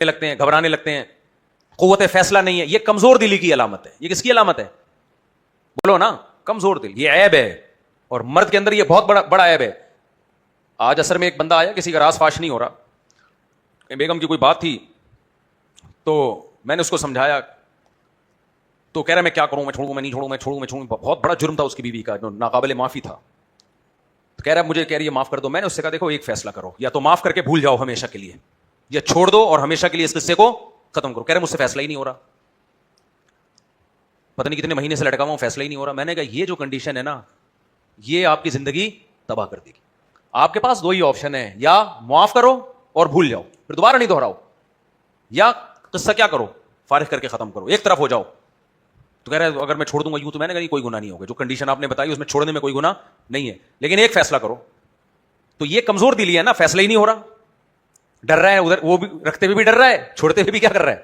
لگتے ہیں, گھبرانے لگتے ہیں, قوت فیصلہ نہیں ہے. یہ کمزور دلی کی علامت ہے. یہ کس کی علامت ہے؟ بولو نا, کمزور دل. یہ عیب ہے, اور مرد کے اندر یہ بہت بڑا عیب ہے. آج عصر میں ایک بندہ آیا, کسی کا راز فاش نہیں ہو رہا, بیگم کی کوئی بات تھی تو میں نے اس کو سمجھایا, تو کہہ رہا میں کیا کروں, میں چھوڑوں, میں نہیں چھوڑوں, میں چھوڑوں, میں چھوڑوں. بہت بڑا جرم تھا اس کی بیوی کا, جو ناقابل معافی تھا. تو کہہ رہا مجھے, کہہ رہی ہے معاف کر دو. میں نے اس سے کہا دیکھو ایک فیصلہ کرو, یا تو معاف کر کے بھول جاؤ ہمیشہ کے لیے, یا چھوڑ دو اور ہمیشہ کے لیے اس قصے کو ختم کرو. کہہ رہا مجھ سے فیصلہ ہی نہیں ہو رہا, پتہ نہیں کتنے مہینے سے لٹکا ہوا ہوں, فیصلہ ہی نہیں ہو رہا. میں نے کہا یہ جو کنڈیشن ہے نا, یہ آپ کی زندگی تباہ کر دے گی. آپ کے پاس دو ہی آپشن ہیں, یا معاف کرو اور بھول جاؤ, پھر دوبارہ نہیں دہراؤ, یا قصہ کیا کرو, فارغ کر کے ختم کرو, ایک طرف ہو جاؤ. تو کہہ رہا ہے اگر میں چھوڑ دوں گا یوں, تو میں نے کہا کوئی گناہ نہیں ہوگا, جو کنڈیشن آپ نے بتائی اس میں چھوڑنے میں کوئی گناہ نہیں ہے, لیکن ایک فیصلہ کرو. تو یہ کمزور دلی ہے نا, فیصلہ ہی نہیں ہو رہا, ڈر رہا ہے ادھر, وہ بھی رکھتے ہوئے بھی ڈر رہا ہے, چھوڑتے ہوئے بھی کیا کر رہا ہے.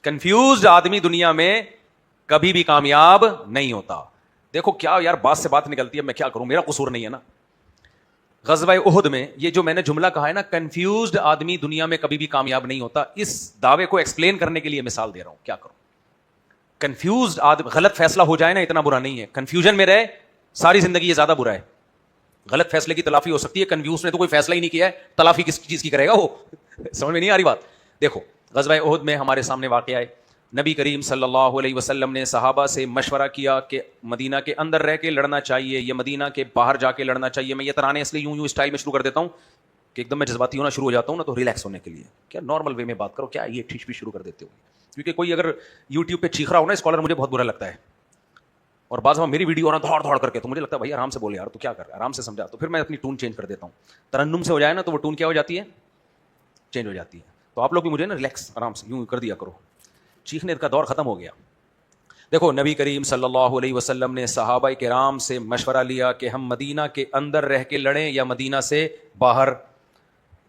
کنفیوزڈ آدمی دنیا میں کبھی بھی کامیاب نہیں ہوتا. دیکھو کیا یار بات سے بات نکلتی ہے, میں کیا کروں, میرا قصور نہیں ہے نا. غزوہ احد میں یہ جو میں نے جملہ کہا ہے نا, کنفیوزڈ آدمی دنیا میں کبھی بھی کامیاب نہیں ہوتا, اس دعوے کو ایکسپلین کرنے کے لیے مثال دے رہا ہوں. کیا کروں, کنفیوزڈ آدمی, غلط فیصلہ ہو جائے نا اتنا برا نہیں ہے, کنفیوژن میں رہے ساری زندگی یہ زیادہ برا ہے. غلط فیصلے کی تلافی ہو سکتی ہے, کنفیوز نے تو کوئی فیصلہ ہی نہیں کیا ہے, تلافی کس چیز کی کرے گا وہ, سمجھ میں نہیں آ رہی بات. دیکھو غزوہ احد میں ہمارے سامنے واقعہ ہے, نبی کریم صلی اللہ علیہ وسلم نے صحابہ سے مشورہ کیا کہ مدینہ کے اندر رہ کے لڑنا چاہیے یا مدینہ کے باہر جا کے لڑنا چاہیے. میں یہ ترانے اس لیے یوں اسٹائل میں شروع کر دیتا ہوں کہ ایک دم میں جذباتی ہونا شروع ہو جاتا ہوں نا, تو ریلیکس ہونے کے لیے. کیا نارمل وے میں بات کرو, کیا یہ ٹھیک بھی شروع کر دیتے ہو, کیونکہ کوئی اگر یوٹیوب پہ چیخ رہا ہو نا اسکالر, مجھے بہت برا لگتا ہے. اور بعض میری ویڈیو ہو نا دوڑ دوڑ کر کے, تو مجھے لگتا ہے بھائی آرام سے بولے یار, تو کیا کر رہا ہے, آرام سے سمجھا. تو پھر میں اپنی ٹون چینج کر دیتا ہوں. ترنم سے ہو جائے نا تو وہ ٹون کیا ہو جاتی ہے, چینج ہو جاتی ہے. تو آپ لوگ بھی مجھے نا ریلیکس آرام سے یوں کر دیا کرو, چیخنے کا دور ختم ہو گیا. دیکھو نبی کریم صلی اللہ علیہ وسلم نے صحابہ کرام سے مشورہ لیا کہ ہم مدینہ کے اندر رہ کے لڑیں یا مدینہ سے باہر.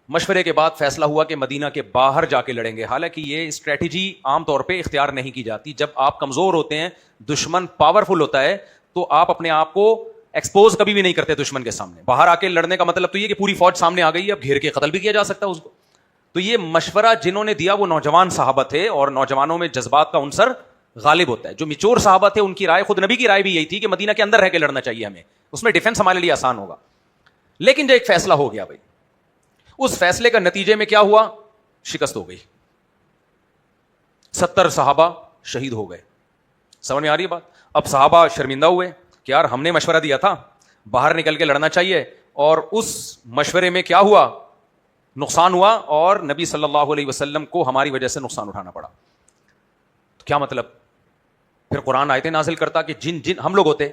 مشورے کے بعد فیصلہ ہوا کہ مدینہ کے باہر جا کے لڑیں گے. حالانکہ یہ اسٹریٹجی عام طور پہ اختیار نہیں کی جاتی. جب آپ کمزور ہوتے ہیں, دشمن پاورفل ہوتا ہے, تو آپ اپنے آپ کو ایکسپوز کبھی بھی نہیں کرتے دشمن کے سامنے. باہر آ کے لڑنے کا مطلب تو یہ کہ پوری فوج سامنے آ گئی ہے, اب گھیر کے قتل بھی کیا جا سکتا ہے اس کو. تو یہ مشورہ جنہوں نے دیا وہ نوجوان صحابہ تھے, اور نوجوانوں میں جذبات کا عنصر غالب ہوتا ہے. جو میچور صحابہ تھے ان کی رائے, خود نبی کی رائے بھی یہی تھی کہ مدینہ کے اندر رہ کے لڑنا چاہیے ہمیں, اس میں ڈیفنس ہمارے لیے آسان ہوگا. لیکن جو ایک فیصلہ ہو گیا بھائی, اس فیصلے کا نتیجے میں کیا ہوا, شکست ہو گئی. 70 صحابہ شہید ہو گئے. سمجھ میں آ رہی ہے بات. اب صحابہ شرمندہ ہوئے کہ یار ہم نے مشورہ دیا تھا باہر نکل کے لڑنا چاہیے, اور اس مشورے میں کیا ہوا, نقصان ہوا, اور نبی صلی اللہ علیہ وسلم کو ہماری وجہ سے نقصان اٹھانا پڑا. تو کیا مطلب, پھر قرآن آیتیں نازل کرتا کہ جن ہم لوگ ہوتے,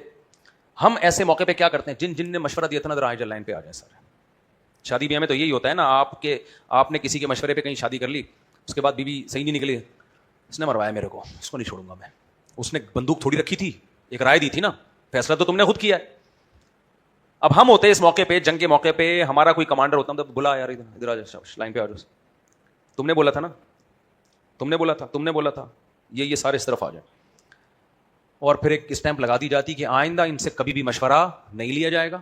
ہم ایسے موقع پہ کیا کرتے ہیں, جن نے مشورہ دیا تھا نا ذرا آئے لائن پہ آ جائیں. سر شادی بیاہ میں تو یہی ہوتا ہے نا, آپ نے کسی کے مشورے پہ کہیں شادی کر لی, اس کے بعد بیوی صحیح نہیں نکلی, اس نے مروایا میرے کو, اس کو نہیں چھوڑوں گا میں. اس نے بندوق تھوڑی رکھی تھی, ایک رائے دی تھی نا, فیصلہ تو تم نے خود کیا ہے. اب ہم ہوتے اس موقع پہ, جنگ کے موقع پہ ہمارا کوئی کمانڈر ہوتا, ہم بلا یار ادھر آ جا, لائن پہ آ جاؤ, تم نے بولا تھا نا, تم نے بولا تھا, یہ سارے اس طرف آ جائیں. اور پھر ایک اسٹیمپ لگا دی جاتی کہ آئندہ ان سے کبھی بھی مشورہ نہیں لیا جائے گا,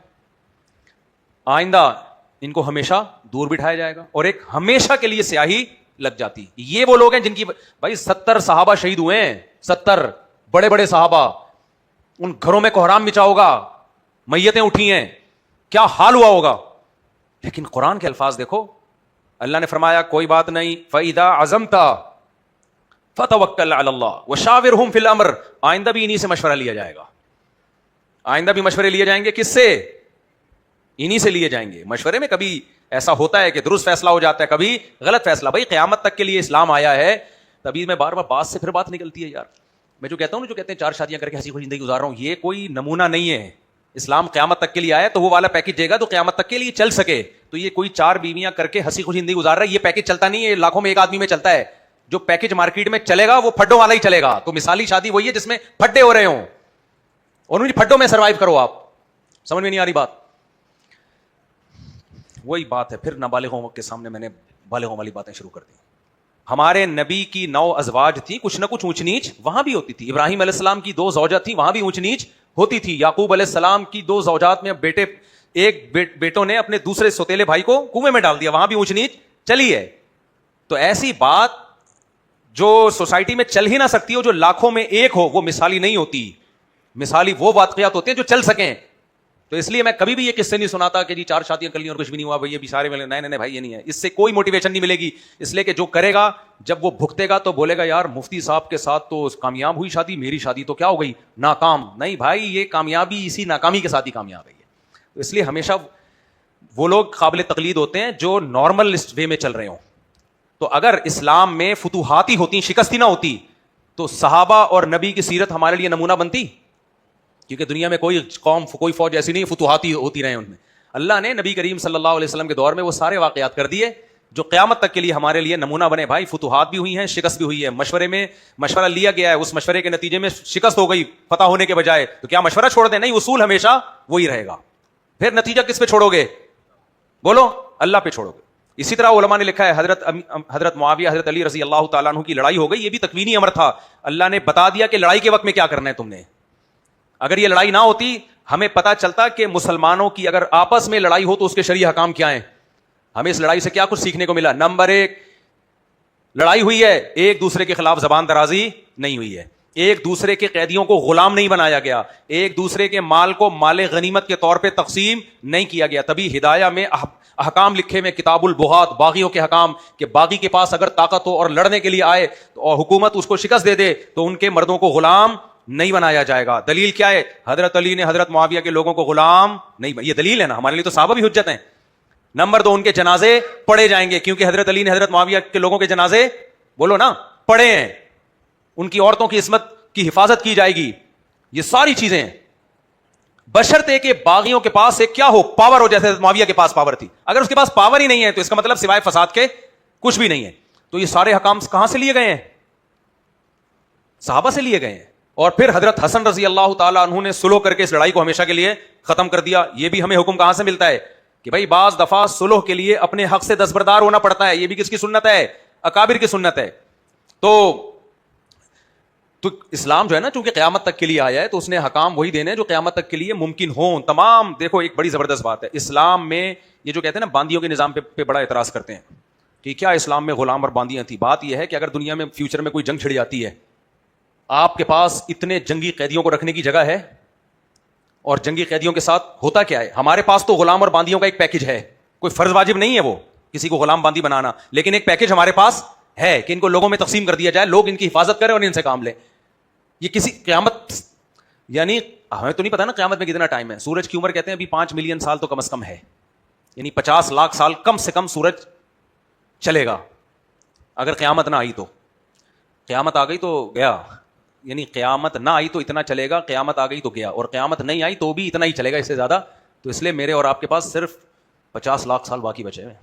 آئندہ ان کو ہمیشہ دور بٹھایا جائے گا, اور ایک ہمیشہ کے لیے سیاہی لگ جاتی. یہ وہ لوگ ہیں جن کی بھائی 70 صحابہ شہید ہوئے ہیں, 70 بڑے بڑے صحابہ, ان گھروں میں کوہرام مچا ہوگا, میتیں اٹھی ہیں, کیا حال ہوا ہوگا. لیکن قرآن کے الفاظ دیکھو, اللہ نے فرمایا کوئی بات نہیں, فَإِذَا عَزَمْتَ فَتَوَكَّلْ عَلَى اللَّهِ وَشَاوِرْهُمْ فِي الْأَمْرِ. آئندہ بھی انہی سے مشورہ لیا جائے گا, آئندہ بھی مشورے لیے جائیں گے. کس سے, انہی سے لیے جائیں گے. مشورے میں کبھی ایسا ہوتا ہے کہ درست فیصلہ ہو جاتا ہے, کبھی غلط فیصلہ. بھائی قیامت تک کے لیے اسلام آیا ہے, تبھی میں بار بار بات سے پھر بات نکلتی ہے یار. میں جو کہتا ہوں نا, جو کہتے ہیں 4 شادیاں کر کے ہنسی خوشی زندگی گزار رہا ہوں, یہ کوئی نمونہ نہیں ہے. اسلام قیامت تک کے لیے آیا, تو وہ والا پیکج دے گا تو قیامت تک کے لیے چل سکے. تو یہ کوئی 4 بیویاں کر کے ہنسی خوشی زندگی گزار رہا ہے, یہ پیکج چلتا نہیں ہے, لاکھوں میں ایک آدمی میں چلتا ہے. جو پیکج مارکیٹ میں چلے گا وہ پھڈوں والا ہی چلے گا. تو مثالی شادی وہی ہے جس میں پھڈے ہو رہے ہوں, اور ان پھڈوں میں سروائیو کرو. آپ سمجھ میں نہیں آ رہی بات. وہی بات ہے پھر نابالغوں کے سامنے میں نے بالغوں والی باتیں شروع کر دی. ہمارے نبی کی 9 ازواج تھی, کچھ نہ کچھ اونچ نیچ وہاں بھی ہوتی تھی. ابراہیم علیہ السلام کی 2 زوجہ تھی, وہاں بھی اونچ نیچ ہوتی تھی. یعقوب علیہ السلام کی 2 زوجات میں ایک بیٹوں نے اپنے دوسرے سوتیلے بھائی کو کنویں میں ڈال دیا, وہاں بھی اونچ نیچ چلی ہے. تو ایسی بات جو سوسائٹی میں چل ہی نہ سکتی ہو, جو لاکھوں میں ایک ہو, وہ مثالی نہیں ہوتی. مثالی وہ واقعات ہوتے ہیں جو چل سکیں. تو اس لیے میں کبھی بھی یہ قصے نہیں سناتا کہ جی 4 شادیاں کر لی اور کچھ بھی نہیں ہوا, بھائی یہ بھی سارے ملے. نہیں بھائی, یہ نہیں ہے. اس سے کوئی موٹیویشن نہیں ملے گی. اس لیے کہ جو کرے گا جب وہ بھگتے گا تو بولے گا یار مفتی صاحب کے ساتھ تو کامیاب ہوئی شادی, میری شادی تو کیا ہو گئی, ناکام. نہیں بھائی, یہ کامیابی اسی ناکامی کے ساتھ ہی کامیاب ہے. تو اس لیے ہمیشہ وہ لوگ قابل تقلید ہوتے ہیں جو نارمل وے میں چل رہے ہوں. تو اگر اسلام میں فتوحاتی ہوتی, شکستی نہ ہوتی, تو صحابہ اور نبی کی سیرت ہمارے لیے نمونہ بنتی. کیونکہ دنیا میں کوئی قوم, کوئی فوج ایسی نہیں فتوحاتی ہوتی رہے ان میں. اللہ نے نبی کریم صلی اللہ علیہ وسلم کے دور میں وہ سارے واقعات کر دیے جو قیامت تک کے لیے ہمارے لیے نمونہ بنے. بھائی فتوحات بھی ہوئی ہیں, شکست بھی ہوئی ہے. مشورہ لیا گیا ہے, اس مشورے کے نتیجے میں شکست ہو گئی فتح ہونے کے بجائے, تو کیا مشورہ چھوڑ دیں؟ نہیں, اصول ہمیشہ وہی رہے گا. پھر نتیجہ کس پہ چھوڑو گے؟ بولو, اللہ پہ چھوڑو گے. اسی طرح علماء نے لکھا ہے حضرت معاویہ حضرت علی رضی اللہ تعالیٰ عنہ کی لڑائی ہو گئی, یہ بھی تکوینی امر تھا. اللہ نے بتا دیا کہ لڑائی کے وقت میں کیا کرنا ہے تم نے. اگر یہ لڑائی نہ ہوتی ہمیں پتا چلتا کہ مسلمانوں کی اگر آپس میں لڑائی ہو تو اس کے شرعی حکام کیا ہیں. ہمیں اس لڑائی سے کیا کچھ سیکھنے کو ملا؟ نمبر 1, لڑائی ہوئی ہے, ایک دوسرے کے خلاف زبان درازی نہیں ہوئی ہے, ایک دوسرے کے قیدیوں کو غلام نہیں بنایا گیا, ایک دوسرے کے مال کو مال غنیمت کے طور پہ تقسیم نہیں کیا گیا. تبھی ہدایہ میں احکام لکھے میں کتاب البغات, باغیوں کے حکام, کہ باغی کے پاس اگر طاقت ہو اور لڑنے کے لیے آئے اور حکومت اس کو شکست دے دے تو ان کے مردوں کو غلام نہیں بنایا جائے گا. دلیل کیا ہے؟ حضرت علی نے حضرت معاویہ کے لوگوں کو غلام نہیں, یہ دلیل ہے نا, ہمارے لیے تو صحابہ بھی حجت ہیں. نمبر 2, ان کے جنازے پڑھے جائیں گے, کیونکہ حضرت علی نے حضرت معاویہ کے لوگوں کے جنازے, بولو نا, پڑھے ہیں. ان کی عورتوں کی عصمت کی حفاظت کی جائے گی. یہ ساری چیزیں ہیں بشرطے کہ باغیوں کے پاس ایک کیا ہو, پاور ہو, جیسے معاویہ کے پاس پاور تھی. اگر اس کے پاس پاور ہی نہیں ہے تو اس کا مطلب سوائے فساد کے کچھ بھی نہیں ہے. تو یہ سارے حکام کہاں سے لیے گئے ہیں؟ صحابہ سے لیے گئے ہیں. اور پھر حضرت حسن رضی اللہ تعالیٰ عنہ نے سلو کر کے اس لڑائی کو ہمیشہ کے لیے ختم کر دیا. یہ بھی ہمیں حکم کہاں سے ملتا ہے کہ بھائی بعض دفعہ سلو کے لیے اپنے حق سے دستبردار ہونا پڑتا ہے. یہ بھی کس کی سنت ہے؟ اکابر کی سنت ہے. تو اسلام جو ہے نا, چونکہ قیامت تک کے لیے آیا ہے, تو اس نے حکام وہی دینے جو قیامت تک کے لیے ممکن ہوں. تمام دیکھو, ایک بڑی زبردست بات ہے اسلام میں, یہ جو کہتے ہیں نا باندیوں کے نظام پہ بڑا اعتراض کرتے ہیں کہ کیا اسلام میں غلام اور باندیاں تھی. بات یہ ہے کہ اگر دنیا میں فیوچر میں کوئی جنگ چھڑ جاتی ہے, آپ کے پاس اتنے جنگی قیدیوں کو رکھنے کی جگہ ہے, اور جنگی قیدیوں کے ساتھ ہوتا کیا ہے, ہمارے پاس تو غلام اور باندیوں کا ایک پیکج ہے. کوئی فرض واجب نہیں ہے وہ کسی کو غلام باندی بنانا, لیکن ایک پیکج ہمارے پاس ہے کہ ان کو لوگوں میں تقسیم کر دیا جائے, لوگ ان کی حفاظت کریں اور ان سے کام لیں. یہ کسی قیامت, یعنی ہمیں تو نہیں پتا نا قیامت میں کتنا ٹائم ہے. سورج کی عمر کہتے ہیں ابھی 5 ملین سال تو کم از کم ہے, یعنی 50 لاکھ سال کم سے کم سورج چلے گا. اگر قیامت نہ آئی تو, قیامت آ گئی تو گیا, یعنی قیامت نہ آئی تو اتنا چلے گا, قیامت آ گئی تو گیا, اور قیامت نہیں آئی تو بھی اتنا ہی چلے گا, اس سے زیادہ. تو اس لیے میرے اور آپ کے پاس صرف 50 لاکھ سال باقی بچے ہوئے,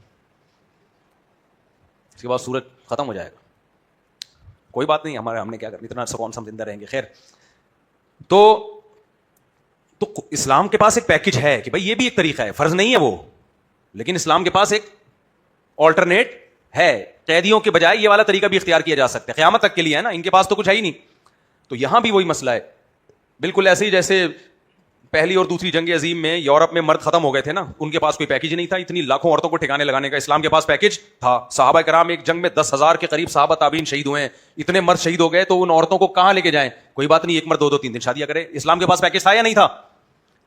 اس کے بعد سورج ختم ہو جائے گا. کوئی بات نہیں, ہم نے کیا کرنا, اتنا سکون سے ہم زندہ رہیں گے. خیر, تو اسلام کے پاس ایک پیکج ہے کہ بھائی یہ بھی ایک طریقہ ہے, فرض نہیں ہے وہ, لیکن اسلام کے پاس ایک آلٹرنیٹ ہے. قیدیوں کے بجائے یہ والا طریقہ بھی اختیار کیا جا سکتا ہے, قیامت تک کے لیے ہے نا, ان کے پاس تو کچھ ہے ہی نہیں. تو یہاں بھی وہی مسئلہ ہے, بالکل ایسے ہی جیسے پہلی اور دوسری جنگ عظیم میں یورپ میں مرد ختم ہو گئے تھے نا, ان کے پاس کوئی پیکج نہیں تھا اتنی لاکھوں عورتوں کو ٹھکانے لگانے کا. اسلام کے پاس پیکج تھا. صحابہ کرام ایک جنگ میں 10,000 کے قریب صحابہ تابعین شہید ہوئے ہیں, اتنے مرد شہید ہو گئے, تو ان عورتوں کو کہاں لے کے جائیں؟ کوئی بات نہیں, ایک مرد 2-3 دن شادیاں کرے. اسلام کے پاس پیکج تھا یا نہیں تھا؟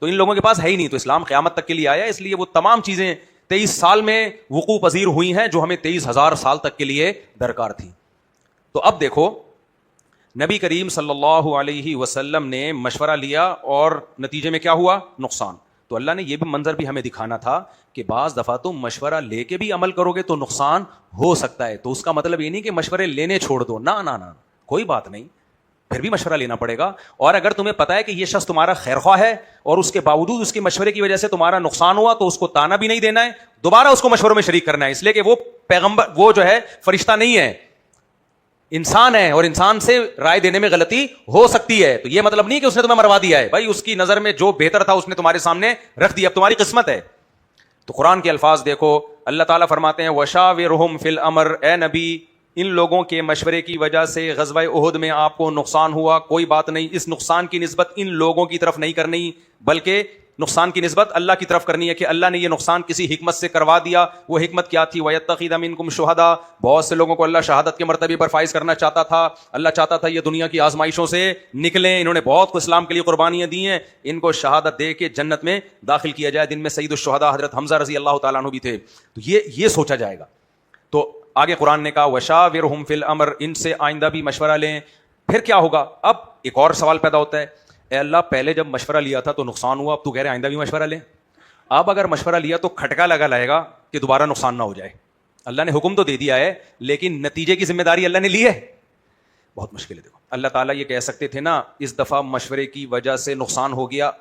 تو ان لوگوں کے پاس ہے ہی نہیں. تو اسلام قیامت تک کے لیے آیا, اس لیے وہ تمام چیزیں 23 سال میں وقوع پذیر ہوئی ہیں جو ہمیں 23,000 سال تک کے لیے درکار تھی. تو اب دیکھو, نبی کریم صلی اللہ علیہ وسلم نے مشورہ لیا اور نتیجے میں کیا ہوا؟ نقصان. تو اللہ نے یہ بھی منظر بھی ہمیں دکھانا تھا کہ بعض دفعہ تم مشورہ لے کے بھی عمل کرو گے تو نقصان ہو سکتا ہے. تو اس کا مطلب یہ نہیں کہ مشورے لینے چھوڑ دو, نہ, کوئی بات نہیں, پھر بھی مشورہ لینا پڑے گا. اور اگر تمہیں پتا ہے کہ یہ شخص تمہارا خیرخواہ ہے اور اس کے باوجود اس کے مشورے کی وجہ سے تمہارا نقصان ہوا, تو اس کو تانا بھی نہیں دینا ہے, دوبارہ اس کو مشوروں میں شریک کرنا ہے. اس لیے کہ وہ پیغمبر, وہ جو ہے فرشتہ نہیں ہے, انسان ہے, اور انسان سے رائے دینے میں غلطی ہو سکتی ہے. تو یہ مطلب نہیں کہ اس نے تمہیں مروا دیا ہے, بھائی اس کی نظر میں جو بہتر تھا اس نے تمہارے سامنے رکھ دیا, اب تمہاری قسمت ہے. تو قرآن کے الفاظ دیکھو, اللہ تعالیٰ فرماتے ہیں وَشَاوِرْهُمْ فِي الْأَمْرِ, اے نبی ان لوگوں کے مشورے کی وجہ سے غزوہ احد میں آپ کو نقصان ہوا, کوئی بات نہیں, اس نقصان کی نسبت ان لوگوں کی طرف نہیں کرنی, بلکہ نقصان کی نسبت اللہ کی طرف کرنی ہے کہ اللہ نے یہ نقصان کسی حکمت سے کروا دیا. وہ حکمت کیا تھی؟ وَيَتَّخِذَ مِنْكُمْ شُهَدَاءَ, بہت سے لوگوں کو اللہ شہادت کے مرتبے پر فائز کرنا چاہتا تھا. اللہ چاہتا تھا یہ دنیا کی آزمائشوں سے نکلیں, انہوں نے بہت کو اسلام کے لیے قربانیاں دی ہیں, ان کو شہادت دے کے جنت میں داخل کیا جائے. دن میں سید الشہداء حضرت حمزہ رضی اللہ تعالیٰ عنہ بھی تھے. تو یہ سوچا جائے گا. تو آگے قرآن نے کہا وَشَاوِرْهُمْ فِي الْأَمْرِ, ان سے آئندہ بھی مشورہ لیں. پھر کیا ہوگا؟ اب ایک اور سوال پیدا ہوتا ہے, اے اللہ پہلے جب مشورہ لیا تھا تو نقصان ہوا, اب تو کہہ رہے آئندہ بھی مشورہ لیں. اب اگر مشورہ لیا تو کھٹکا لگے گا کہ دوبارہ نقصان نہ ہو جائے. اللہ نے حکم تو دے دیا ہے لیکن نتیجے کی ذمہ داری اللہ نے لی ہے. بہت مشکل ہے. دیکھو اللہ تعالیٰ یہ کہہ سکتے تھے نا اس دفعہ مشورے کی وجہ سے نقصان ہو گیا,